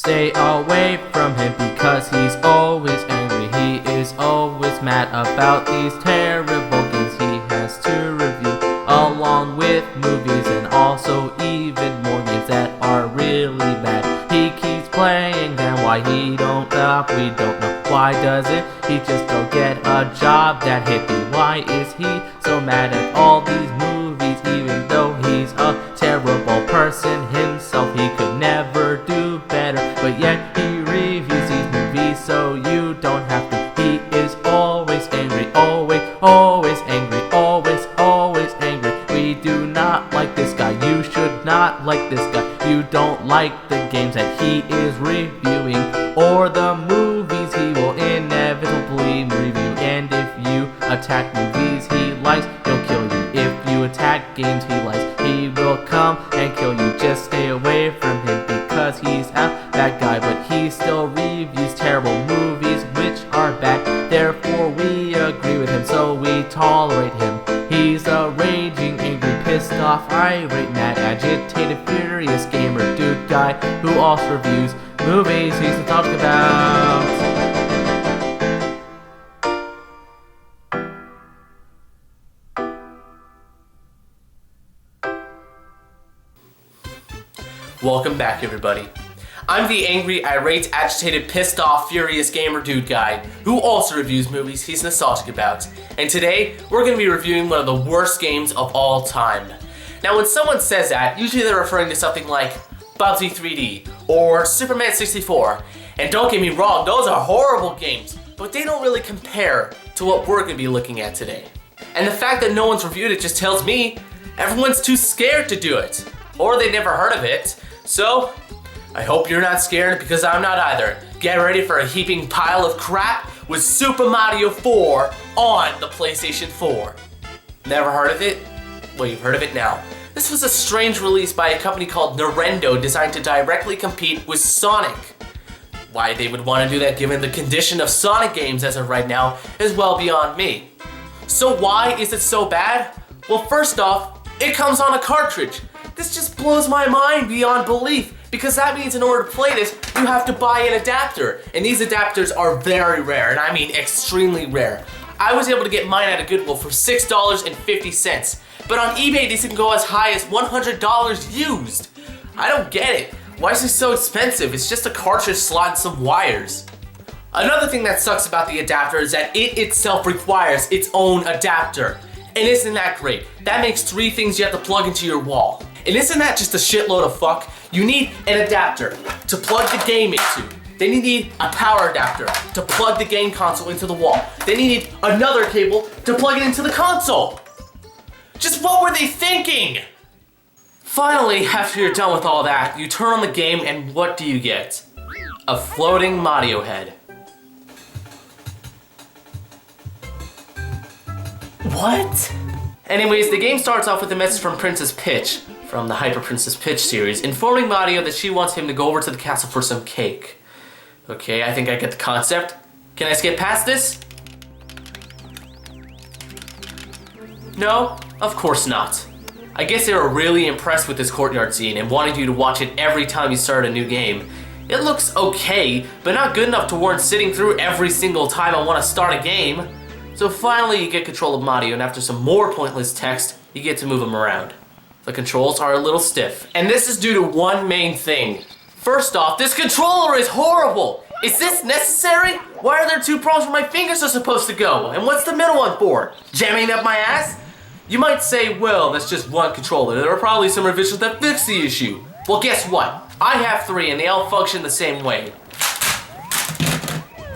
Stay away from him because he's always angry. He is always mad about these terrible games he has to review, along with movies and also even more games that are really bad. He keeps playing them. Why he don't stop, we don't know. Why doesn't he just go get a job, that hippie? Why is he so mad at all these movies, even though he's a terrible person himself? He could never do better, but yet he reviews these movies so you don't have to. He is always angry, always angry, always angry. We do not like this guy. You should not like this guy. You don't like the games that he is reviewing or the movies he will inevitably review. And if you attack movies he likes, he'll kill you. If you attack games he likes, he will come and kill you. Just stay away from him because he's a bad guy, but he still reviews terrible movies which are bad. Therefore we agree with him, so we tolerate him. He's a raging, angry, pissed off, irate, mad, agitated, furious gamer dude guy who also reviews movies he's to talk about. Welcome back, everybody. I'm the angry, irate, agitated, pissed off, furious gamer dude guy who also reviews movies he's nostalgic about. And today, we're going to be reviewing one of the worst games of all time. Now, when someone says that, usually they're referring to something like Bubsy 3D or Superman 64. And don't get me wrong, those are horrible games, but they don't really compare to what we're going to be looking at today. And the fact that no one's reviewed it just tells me everyone's too scared to do it, or they never heard of it. So, I hope you're not scared because I'm not either. Get ready for a heaping pile of crap with Super Mario 4 on the PlayStation 4. Never heard of it? Well, you've heard of it now. This was a strange release by a company called Nintendo designed to directly compete with Sonic. Why they would want to do that given the condition of Sonic games as of right now is well beyond me. So why is it so bad? Well, first off, it comes on a cartridge. This just blows my mind beyond belief, because that means in order to play this, you have to buy an adapter. And these adapters are very rare, and I mean extremely rare. I was able to get mine at a Goodwill for $6.50, but on eBay these can go as high as $100 used. I don't get it. Why is this so expensive? It's just a cartridge slot and some wires. Another thing that sucks about the adapter is that it itself requires its own adapter. And isn't that great? That makes 3 things you have to plug into your wall. And isn't that just a shitload of fuck? You need an adapter to plug the game into. Then you need a power adapter to plug the game console into the wall. Then you need another cable to plug it into the console. Just what were they thinking? Finally, after you're done with all that, you turn on the game and what do you get? A floating Madio head. What? Anyways, the game starts off with a message from Princess Peach, from the Hyper Princess Peach series, informing Madio that she wants him to go over to the castle for some cake. Okay, I think I get the concept. Can I skip past this? No, of course not. I guess they were really impressed with this courtyard scene and wanted you to watch it every time you start a new game. It looks okay, but not good enough to warrant sitting through every single time I want to start a game. So finally you get control of Madio, and after some more pointless text, you get to move him around. The controls are a little stiff, and this is due to one main thing. First off, this controller is horrible! Is this necessary? Why are there 2 prongs where my fingers are supposed to go? And what's the middle one for? Jamming up my ass? You might say, well, that's just one controller. There are probably some revisions that fix the issue. Well, guess what? I have 3 and they all function the same way.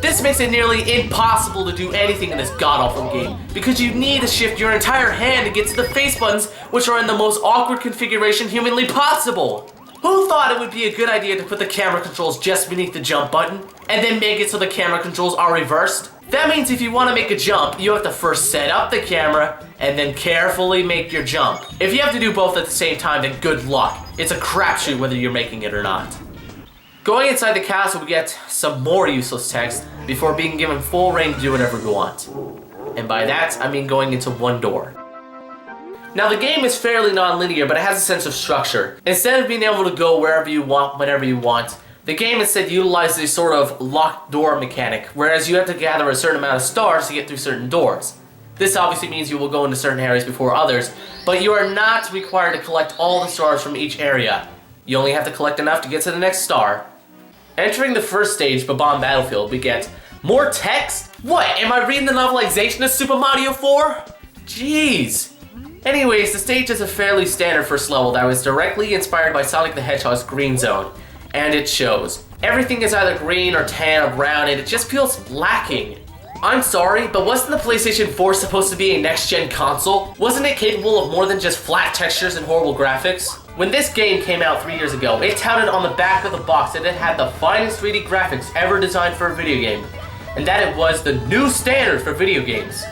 This makes it nearly impossible to do anything in this god-awful game, because you need to shift your entire hand to get to the face buttons, which are in the most awkward configuration humanly possible. Who thought it would be a good idea to put the camera controls just beneath the jump button, and then make it so the camera controls are reversed? That means if you want to make a jump, you have to first set up the camera, and then carefully make your jump. If you have to do both at the same time, then good luck. It's a crapshoot whether you're making it or not. Going inside the castle, we get some more useless text before being given full reign to do whatever we want. And by that, I mean going into one door. Now the game is fairly non-linear, but it has a sense of structure. Instead of being able to go wherever you want, whenever you want, The game instead utilizes a sort of locked door mechanic, whereas you have to gather a certain amount of stars to get through certain doors. This obviously means you will go into certain areas before others, but you are not required to collect all the stars from each area. You only have to collect enough to get to the next star. Entering the first stage, Babam Battlefield, we get more text? What, am I reading the novelization of Super Mario 4? Jeez. Anyways, the stage is a fairly standard first level that was directly inspired by Sonic the Hedgehog's Green Zone. And it shows. Everything is either green or tan or brown, and it just feels lacking. I'm sorry, but wasn't the PlayStation 4 supposed to be a next-gen console? Wasn't it capable of more than just flat textures and horrible graphics? When this game came out 3 years ago, it touted on the back of the box that it had the finest 3D graphics ever designed for a video game, and that it was the new standard for video games.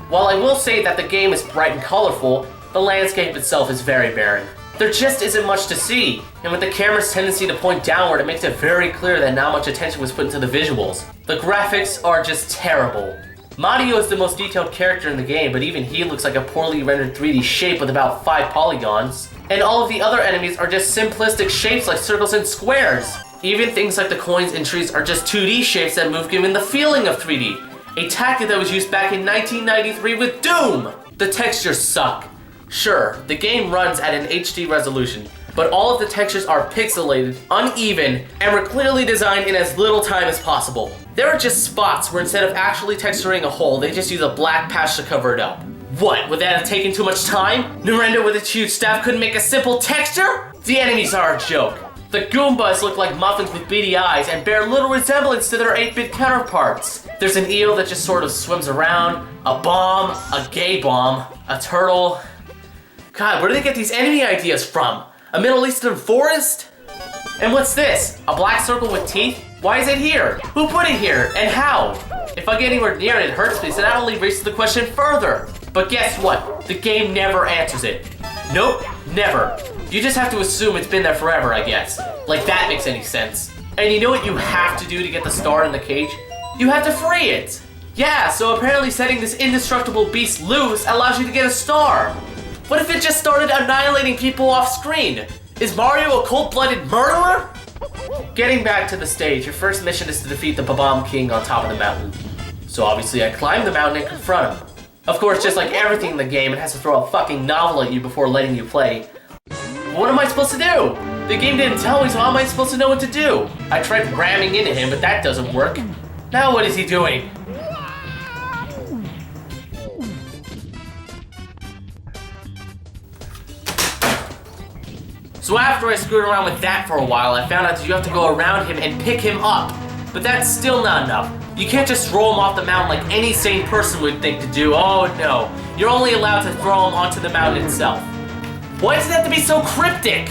While I will say that the game is bright and colorful, the landscape itself is very barren. There just isn't much to see, and with the camera's tendency to point downward, it makes it very clear that not much attention was put into the visuals. The graphics are just terrible. Madio is the most detailed character in the game, but even he looks like a poorly rendered 3D shape with about 5 polygons. And all of the other enemies are just simplistic shapes like circles and squares. Even things like the coins and trees are just 2D shapes that move, giving the feeling of 3D. A tactic that was used back in 1993 with Doom! The textures suck. Sure, the game runs at an HD resolution, but all of the textures are pixelated, uneven, and were clearly designed in as little time as possible. There are just spots where instead of actually texturing a hole, they just use a black patch to cover it up. What, would that have taken too much time? Narendra with its huge staff couldn't make a simple texture? The enemies are a joke. The Goombas look like muffins with beady eyes and bear little resemblance to their 8-bit counterparts. There's an eel that just sort of swims around, a bomb, a gay bomb, a turtle. God, where do they get these enemy ideas from? A Middle Eastern forest? And what's this? A black circle with teeth? Why is it here? Who put it here? And how? If I get anywhere near it, it hurts me, so that only raises the question further. But guess what? The game never answers it. Nope, never. You just have to assume it's been there forever, I guess. Like that makes any sense. And you know what you have to do to get the star in the cage? You have to free it. Yeah, so apparently setting this indestructible beast loose allows you to get a star. What if it just started annihilating people off screen? Is Mario a cold-blooded murderer? Getting back to the stage, your first mission is to defeat the Babam King on top of the mountain. So obviously I climb the mountain and confront him. Of course, just like everything in the game, it has to throw a fucking novel at you before letting you play. What am I supposed to do? The game didn't tell me, so how am I supposed to know what to do? I tried ramming into him, but that doesn't work. Now what is he doing? So after I screwed around with that for a while, I found out that you have to go around him and pick him up. But that's still not enough. You can't just throw him off the mountain like any sane person would think to do. Oh no, you're only allowed to throw him onto the mountain itself. Why does it have to be so cryptic?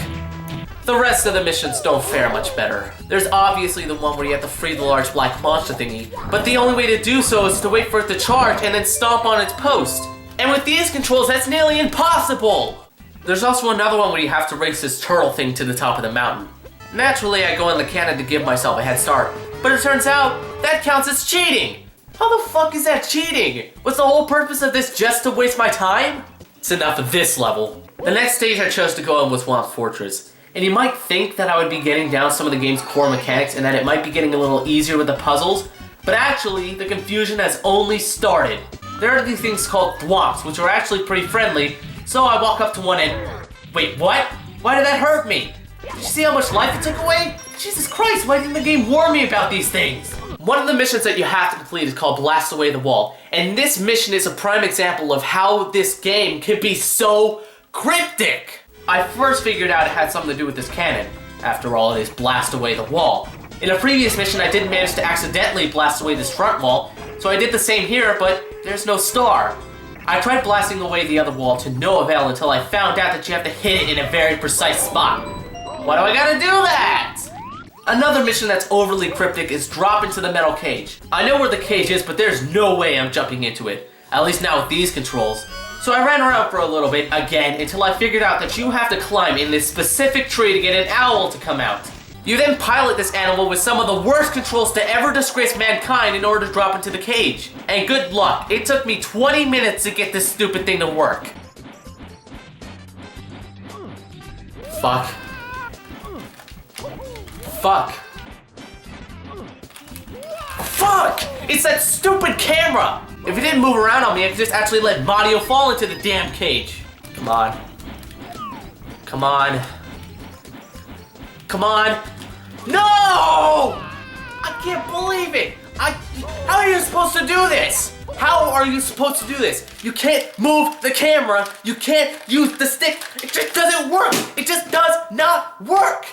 The rest of the missions don't fare much better. There's obviously the one where you have to free the large black monster thingy, but the only way to do so is to wait for it to charge and then stomp on its post. And with these controls, that's nearly impossible! There's also another one where you have to race this turtle thing to the top of the mountain. Naturally, I go in the cannon to give myself a head start, but it turns out that counts as cheating! How the fuck is that cheating? Was the whole purpose of this just to waste my time? It's enough of this level. The next stage I chose to go in was Swamp Fortress, and you might think that I would be getting down some of the game's core mechanics and that it might be getting a little easier with the puzzles, but actually, the confusion has only started. There are these things called thwomps, which are actually pretty friendly, so I walk up to one and... Wait, what? Why did that hurt me? Did you see how much life it took away? Jesus Christ, why didn't the game warn me about these things? One of the missions that you have to complete is called Blast Away the Wall, and this mission is a prime example of how this game can be so cryptic. I first figured out it had something to do with this cannon. After all, it is Blast Away the Wall. In a previous mission, I didn't manage to accidentally blast away this front wall, so I did the same here, but there's no star. I tried blasting away the other wall to no avail until I found out that you have to hit it in a very precise spot. Why do I gotta do that? Another mission that's overly cryptic is drop into the metal cage. I know where the cage is, but there's no way I'm jumping into it. At least not with these controls. So I ran around for a little bit again until I figured out that you have to climb in this specific tree to get an owl to come out. You then pilot this animal with some of the worst controls to ever disgrace mankind in order to drop into the cage. And good luck, it took me 20 minutes to get this stupid thing to work. Fuck. Fuck! It's that stupid camera! If it didn't move around on me, I could just actually let Madio fall into the damn cage. Come on. Come on. Come on. No! I can't believe it! How are you supposed to do this? How are you supposed to do this? You can't move the camera. You can't use the stick. It just doesn't work. It just does not work.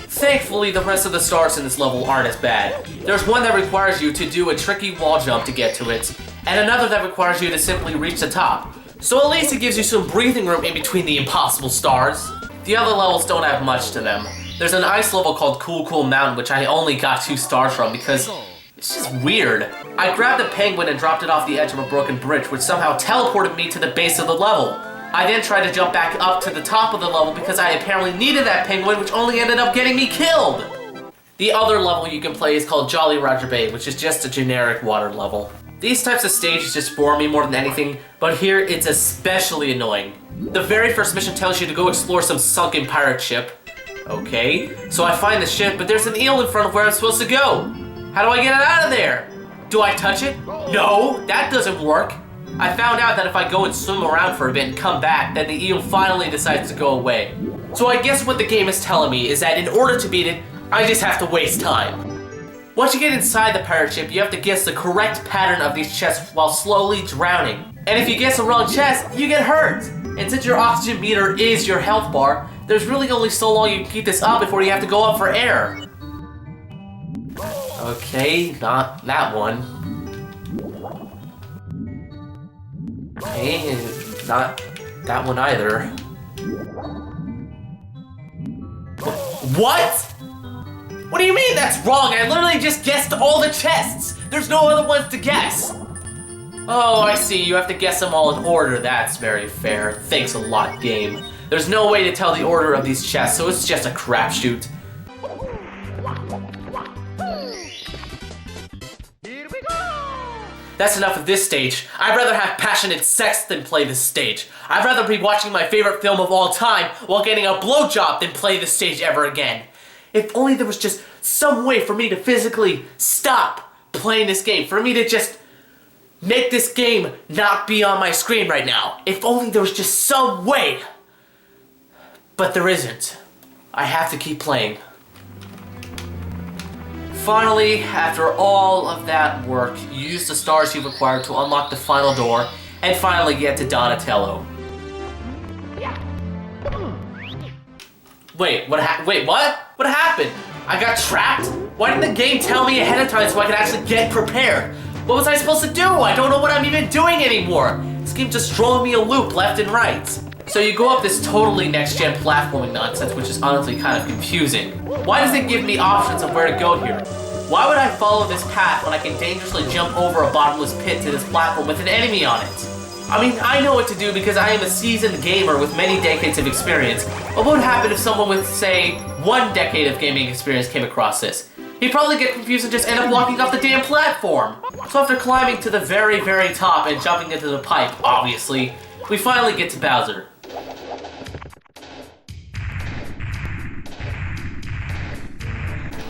Thankfully, the rest of the stars in this level aren't as bad. There's one that requires you to do a tricky wall jump to get to it, and another that requires you to simply reach the top. So at least it gives you some breathing room in between the impossible stars. The other levels don't have much to them. There's an ice level called Cool Mountain, which I only got 2 stars from because it's just weird. I grabbed a penguin and dropped it off the edge of a broken bridge, which somehow teleported me to the base of the level. I then tried to jump back up to the top of the level because I apparently needed that penguin, which only ended up getting me killed! The other level you can play is called Jolly Roger Bay, which is just a generic water level. These types of stages just bore me more than anything, but here it's especially annoying. The very first mission tells you to go explore some sunken pirate ship. Okay, so I find the ship, but there's an eel in front of where I'm supposed to go. How do I get it out of there? Do I touch it? No, that doesn't work. I found out that if I go and swim around for a bit and come back, then the eel finally decides to go away. So I guess what the game is telling me is that in order to beat it, I just have to waste time. Once you get inside the pirate ship, you have to guess the correct pattern of these chests while slowly drowning. And if you guess the wrong chest, you get hurt. And since your oxygen meter is your health bar, there's really only so long you can keep this up before you have to go up for air. Okay, not that one. Okay, not that one either. What? What do you mean that's wrong? I literally just guessed all the chests. There's no other ones to guess. Oh, I see. You have to guess them all in order. That's very fair. Thanks a lot, game. There's no way to tell the order of these chests, so it's just a crapshoot. That's enough of this stage. I'd rather have passionate sex than play this stage. I'd rather be watching my favorite film of all time while getting a blowjob than play this stage ever again. If only there was just some way for me to physically stop playing this game. For me to just make this game not be on my screen right now. If only there was just some way. But there isn't. I have to keep playing. Finally, after all of that work, you use the stars you've acquired to unlock the final door and finally get to Donatello. Wait, what? What happened? I got trapped? Why didn't the game tell me ahead of time so I could actually get prepared? What was I supposed to do? I don't know what I'm even doing anymore. This game's just throwing me a loop left and right. So you go up this totally next-gen platforming nonsense, which is honestly kind of confusing. Why does it give me options of where to go here? Why would I follow this path when I can dangerously jump over a bottomless pit to this platform with an enemy on it? I mean, I know what to do because I am a seasoned gamer with many decades of experience, but what would happen if someone with, say, 1 decade of gaming experience came across this? He'd probably get confused and just end up walking off the damn platform. So after climbing to the very, very top and jumping into the pipe, obviously, we finally get to Bowser.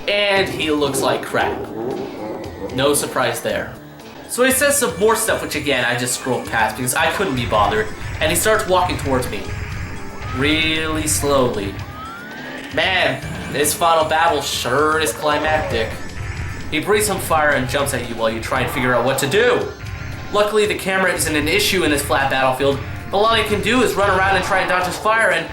And he looks like crap. No surprise there. So he says some more stuff, which again, I just scrolled past because I couldn't be bothered, and he starts walking towards me. Really slowly. Man, this final battle sure is climactic. He breathes some fire and jumps at you while you try and figure out what to do. Luckily, the camera isn't an issue in this flat battlefield. All I can do is run around and try and dodge his fire and...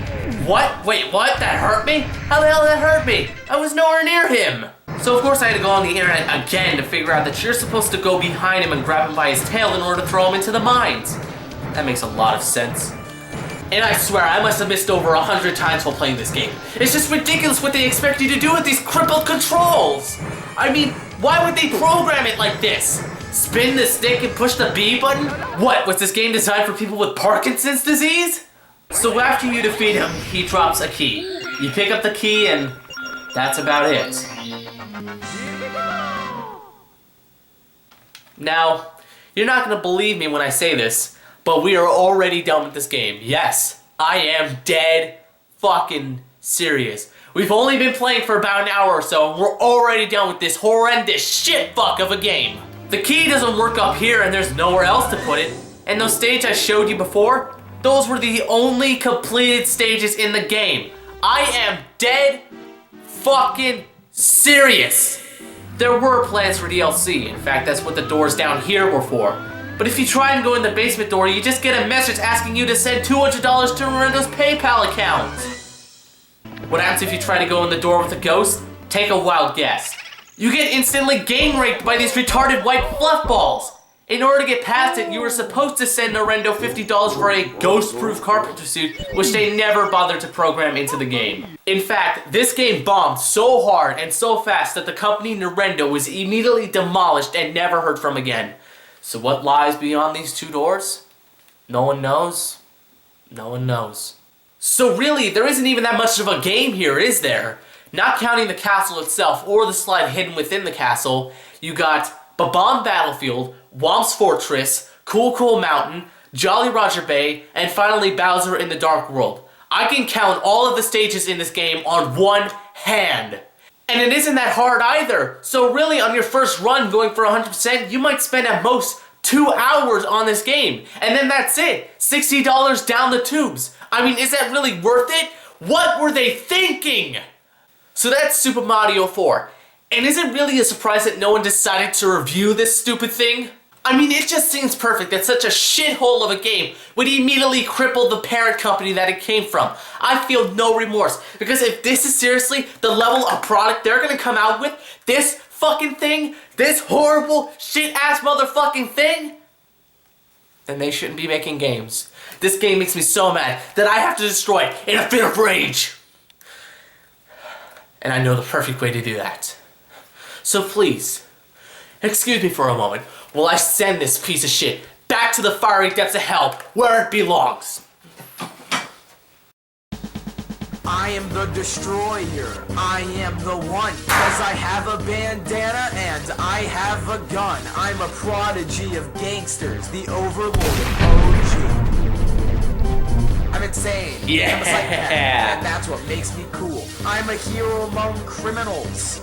What? Wait, what? That hurt me? How the hell did that hurt me? I was nowhere near him! So of course I had to go on the internet again to figure out that you're supposed to go behind him and grab him by his tail in order to throw him into the mines. That makes a lot of sense. And I swear, I must have missed over 100 times while playing this game. It's just ridiculous what they expect you to do with these crippled controls! I mean, why would they program it like this? Spin the stick and push the B button? What, was this game designed for people with Parkinson's disease? So after you defeat him, he drops a key. You pick up the key and that's about it. Now, you're not going to believe me when I say this, but we are already done with this game. Yes, I am dead fucking serious. We've only been playing for about an hour or so, and we're already done with this horrendous shit fuck of a game. The key doesn't work up here, and there's nowhere else to put it. And those stages I showed you before, those were the only completed stages in the game. I am dead fucking serious. There were plans for DLC. In fact, that's what the doors down here were for. But if you try and go in the basement door, you just get a message asking you to send $200 to Lorenzo's PayPal account. What happens if you try to go in the door with a ghost? Take a wild guess. You get instantly gang raped by these retarded white fluff balls. In order to get past it, you were supposed to send Norendo $50 for a ghost-proof carpenter suit, which they never bothered to program into the game. In fact, this game bombed so hard and so fast that the company Norendo was immediately demolished and never heard from again. So what lies beyond these two doors? No one knows. No one knows. So really, there isn't even that much of a game here, is there? Not counting the castle itself or the slide hidden within the castle, you got Bob-omb Battlefield, Womp's Fortress, Cool Cool Mountain, Jolly Roger Bay, and finally Bowser in the Dark World. I can count all of the stages in this game on one hand. And it isn't that hard either. So really, on your first run going for 100%, you might spend at most 2 hours on this game. And then that's it. $60 down the tubes. I mean, is that really worth it? What were they thinking? So that's Super Mario 4. And is it really a surprise that no one decided to review this stupid thing? I mean, it just seems perfect that such a shithole of a game would immediately cripple the parent company that it came from. I feel no remorse, because if this is seriously the level of product they're gonna come out with, this fucking thing, this horrible shit-ass motherfucking thing, then they shouldn't be making games. This game makes me so mad that I have to destroy it in a fit of rage. And I know the perfect way to do that. So please, excuse me for a moment while I send this piece of shit back to the fiery depths of hell where it belongs. I am the destroyer, I am the one, cause I have a bandana and I have a gun. I'm a prodigy of gangsters, the overlord of OG. I'm insane, Yeah. I'm a psychopath, and that's what makes me cool. I'm a hero among criminals.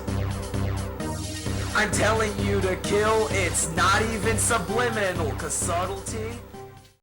I'm telling you to kill, it's not even subliminal, cause subtlety